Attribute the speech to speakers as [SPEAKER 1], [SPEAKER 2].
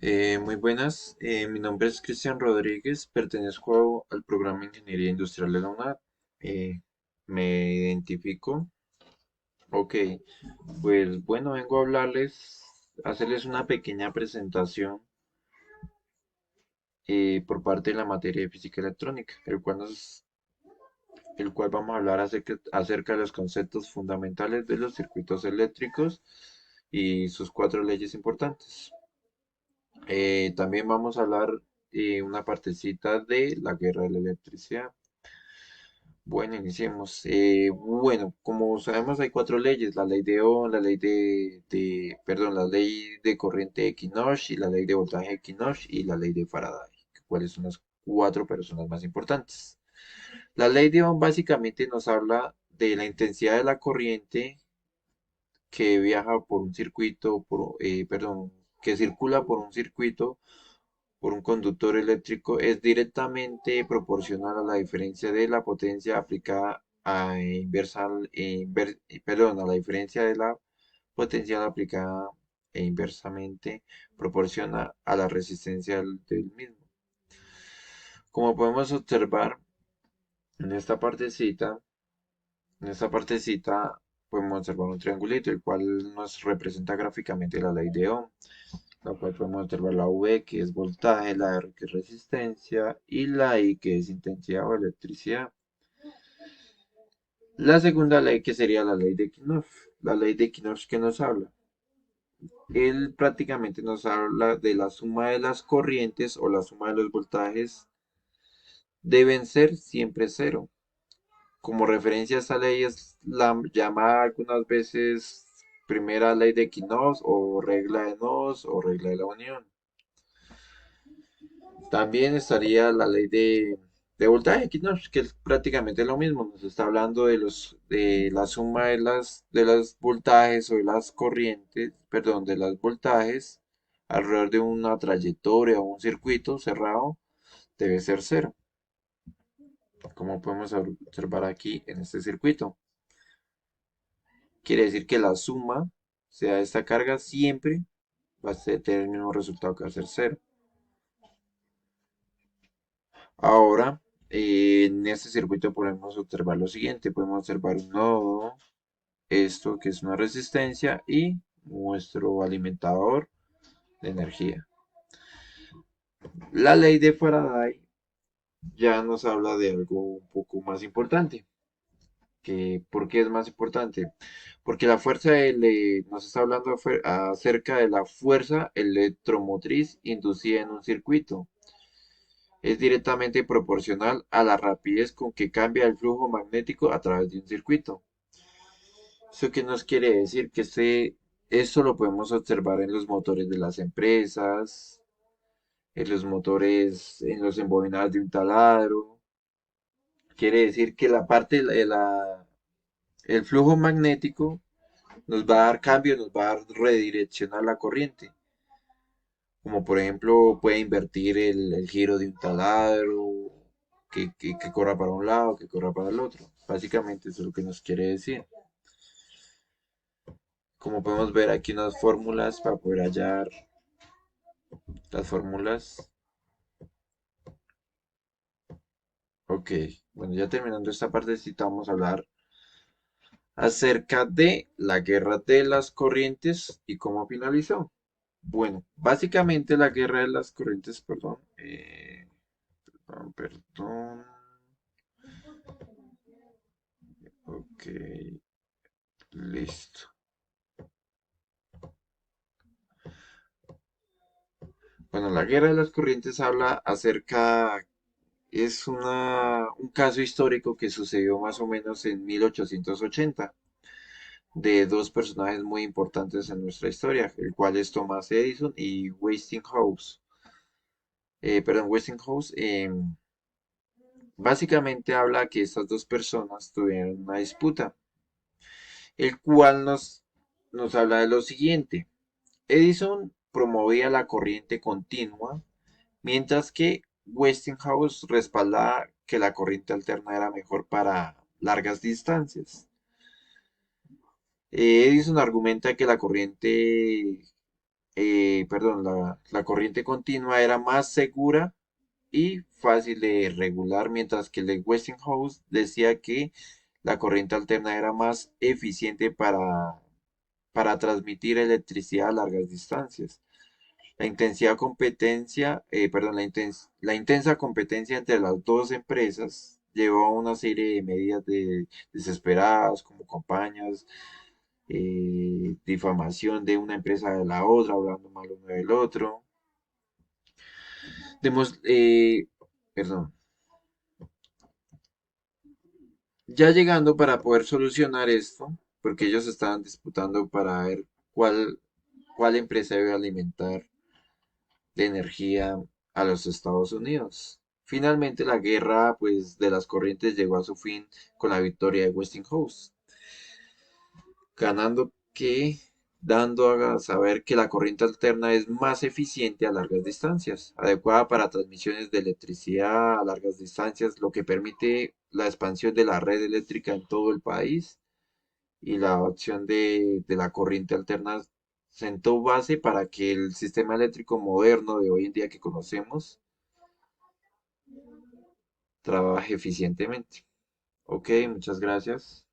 [SPEAKER 1] Muy buenas, mi nombre es Cristian Rodríguez, pertenezco al programa Ingeniería Industrial de la UNAD. Me identifico. Ok, pues bueno, vengo a hacerles una pequeña presentación por parte de la materia de física electrónica, el cual vamos a hablar acerca de los conceptos fundamentales de los circuitos eléctricos y sus cuatro leyes importantes. También vamos a hablar una partecita de la guerra de la electricidad. Bueno, iniciemos. Bueno, como sabemos hay cuatro leyes, la ley de Ohm, la ley perdón, la ley de corriente de Kirchhoff y la ley de voltaje de Kirchhoff y la ley de Faraday, cuáles son las cuatro personas más importantes. La ley de Ohm básicamente nos habla de la intensidad de la corriente que viaja por un circuito, perdón, que circula por un circuito por un conductor eléctrico es directamente proporcional a la diferencia de la potencia aplicada a la diferencia de la potencial aplicada e inversamente proporciona a la resistencia del mismo. Como podemos observar en esta partecita, en esta partecita podemos observar un triangulito, el cual nos representa gráficamente la ley de Ohm, la cual podemos observar la V, que es voltaje, la R, que es resistencia, y la I, que es intensidad o electricidad. La segunda ley, que sería la ley de Kirchhoff. La ley de Kirchhoff, que nos habla. Él prácticamente nos habla de la suma de las corrientes o la suma de los voltajes deben ser siempre cero. Como referencia a esta ley es la llamada algunas veces primera ley de Kirchhoff o regla de Gauss o regla de la unión. También estaría la ley de voltaje, que, no, que es prácticamente lo mismo. Nos está hablando de la suma de las voltajes o de las corrientes, perdón, de las voltajes alrededor de una trayectoria o un circuito cerrado debe ser cero, como podemos observar aquí en este circuito. Quiere decir que la suma, sea esta carga, siempre va a tener el mismo resultado que va a ser cero. Ahora, en este circuito podemos observar lo siguiente. Podemos observar un nodo, esto que es una resistencia y nuestro alimentador de energía. La ley de Faraday ya nos habla de algo un poco más importante. ¿Por qué es más importante? Porque la fuerza nos está hablando acerca de la fuerza electromotriz inducida en un circuito. Es directamente proporcional a la rapidez con que cambia el flujo magnético a través de un circuito. ¿Eso qué nos quiere decir? Esto lo podemos observar en los motores de las empresas, en los motores, en los embobinados de un taladro. Quiere decir que el flujo magnético nos va a dar cambio, nos va a redireccionar la corriente. Como por ejemplo puede invertir el giro de un taladro, que corra para un lado, que corra para el otro. Básicamente eso es lo que nos quiere decir. Como podemos ver aquí unas fórmulas para poder hallar las fórmulas. Ok, bueno, ya terminando esta partecita vamos a hablar acerca de la guerra de las corrientes y cómo finalizó. Bueno, básicamente la guerra de las corrientes, perdón, ok, listo. Bueno, la guerra de las corrientes un caso histórico que sucedió más o menos en 1880 de dos personajes muy importantes en nuestra historia, el cual es Thomas Edison y Westinghouse. Westinghouse básicamente habla que estas dos personas tuvieron una disputa, el cual nos habla de lo siguiente. Edison promovía la corriente continua, mientras que Westinghouse respaldaba que la corriente alterna era mejor para largas distancias. Edison argumenta que la corriente perdón, la corriente continua era más segura y fácil de regular, mientras que el de Westinghouse decía que la corriente alterna era más eficiente para transmitir electricidad a largas distancias. La intensidad competencia, perdón, la intensa competencia entre las dos empresas llevó a una serie de medidas desesperadas, como campañas, difamación de una empresa de la otra, hablando mal uno del otro. Demos, perdón. Ya llegando para poder solucionar esto, porque ellos estaban disputando para ver cuál empresa iba a alimentar de energía a los Estados Unidos. Finalmente la guerra pues de las corrientes llegó a su fin con la victoria de Westinghouse, ganando que dando a saber que la corriente alterna es más eficiente a largas distancias, adecuada para transmisiones de electricidad a largas distancias, lo que permite la expansión de la red eléctrica en todo el país y la adopción de la corriente alterna sentó base para que el sistema eléctrico moderno de hoy en día que conocemos trabaje eficientemente. Ok, muchas gracias.